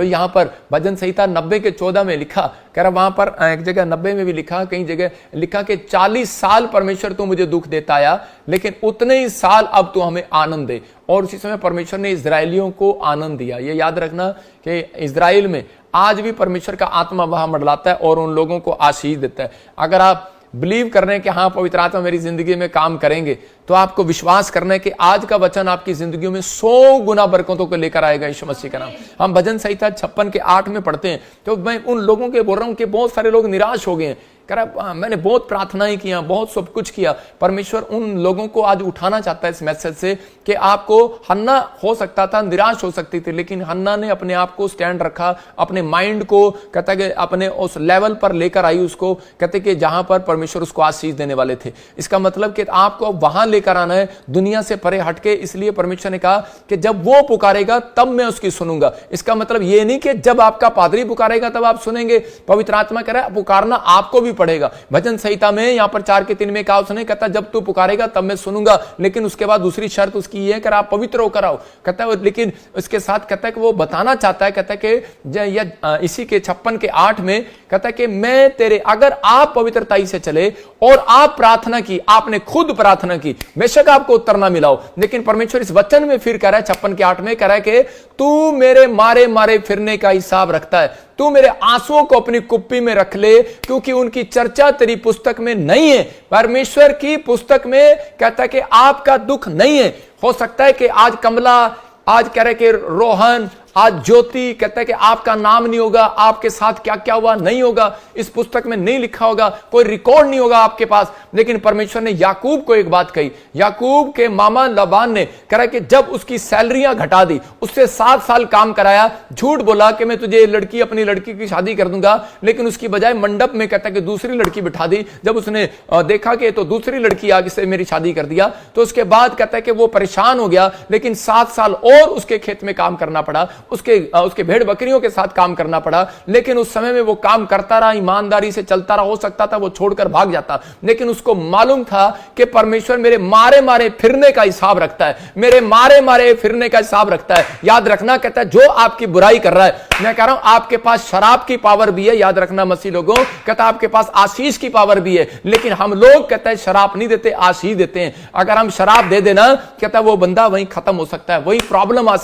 तो यहां पर भजन संहिता 90 के 14 में लिखा, कह रहा वहां पर एक जगह 90 में भी लिखा, कई जगह लिखा कि 40 साल परमेश्वर तू मुझे दुख देता आया, लेकिन उतने ही साल अब तू हमें आनंद दे। और उसी समय परमेश्वर ने इजरायलियों को आनंद दिया। ये याद रखना कि इजराइल में आज भी परमेश्वर का आत्मा वहां मंडलाता है और उन लोगों को आशीष देता है। अगर आप बिलीव कर रहे हैं कि हाँ पवित्र आत्मा मेरी जिंदगी में काम करेंगे, तो आपको विश्वास करना है कि आज का वचन आपकी जिंदगी में 100 गुना बरकतों को लेकर आएगा यीशु मसीह का नाम। हम भजन संहिता 56 के 8 में पढ़ते हैं, तो मैं उन लोगों के बोल रहा हूं कि बहुत सारे लोग निराश हो गए हैं। कह रहा मैंने बहुत प्रार्थनाएं किया, बहुत सब कुछ किया। परमेश्वर उन लोगों को आज उठाना चाहता है इस मैसेज से कि आपको हन्ना हो सकता था, निराश हो सकती थी, लेकिन हन्ना ने अपने आप को स्टैंड रखा, अपने माइंड को कहता कि अपने उस लेवल पर लेकर आई उसको, कहते कि जहां पर परमेश्वर उसको आशीष देने वाले थे। इसका मतलब कि आपको वहां लेकर आना है, दुनिया से परे हटके। इसलिए परमेश्वर ने कहा कि जब वो पुकारेगा तब मैं उसकी सुनूंगा। इसका मतलब ये नहीं कि जब आपका पादरी पुकारेगा तब आप सुनेंगे। पवित्र आत्मा कह रहा है पुकारना आपको भी पड़ेगा। भजन संहिता में यहां पर 4 के 3 में कहा उसने, कहता जब तू पुकारेगा तब मैं सुनूंगा, लेकिन उसके बाद दूसरी शर्त उसकी ये है कि आप पवित्र होकर आओ। कहता है लेकिन उसके साथ कहता है कि वो बताना चाहता है, कहता है कि इसी के 56 के 8 में कहता है कि मैं तेरे, अगर आप पवित्रताई से चले और आप प्रार्थना की, आपने खुद प्रार्थना की, बेशक आपको उत्तर ना मिला हो, लेकिन परमेश्वर इस वचन में फिर कह रहा है 56 के 8 में कह रहा है कि तू मेरे मारे मारे फिरने का हिसाब रखता है, तू मेरे आंसुओं को अपनी कुप्पी में रख ले, क्योंकि उनकी चर्चा तेरी पुस्तक में नहीं है। परमेश्वर की पुस्तक में कहता है कि आपका दुख नहीं है। हो सकता है कि आज कमला, आज कह रहे कि रोहन, आज ज्योति, कहता है कि आपका नाम नहीं होगा, आपके साथ क्या क्या हुआ नहीं होगा, इस पुस्तक में नहीं लिखा होगा, कोई रिकॉर्ड नहीं होगा आपके पास। लेकिन परमेश्वर ने याकूब को एक बात कही, याकूब के मामा लबान ने कहा कि जब उसकी सैलरियां घटा दी, उससे 7 साल काम कराया, झूठ बोला कि मैं तुझे लड़की, अपनी लड़की की शादी कर दूंगा, लेकिन उसकी बजाय मंडप में कहता है कि दूसरी लड़की बिठा दी। जब उसने देखा कि तो दूसरी लड़की आगे से मेरी शादी कर दिया, तो उसके बाद कहता है कि वो परेशान हो गया, लेकिन 7 साल और उसके खेत में काम करना पड़ा, उसके भेड़ बकरियों के साथ काम करना पड़ा। लेकिन उस समय में वो काम करता रहा, ईमानदारी से चलता रहा। हो सकता था वो छोड़कर भाग जाता, लेकिन उसको मालूम था कि परमेश्वर मेरे मारे मारे फिरने का हिसाब रखता है, मेरे मारे मारे फिरने का हिसाब रखता है। याद रखना, कहता है जो आपकी बुराई कर रहा है, मैं कह रहा हूं आपके पास शराब की पावर भी है। याद रखना मसीह लोगों, कहता आपके पास आशीष की पावर भी है, लेकिन हम लोग कहता है शराब नहीं देते, आशीष देते हैं। अगर हम शराब दे देना, कहता वो बंदा वहीं खत्म हो सकता है, वही प्रॉब्लम आ सकता है।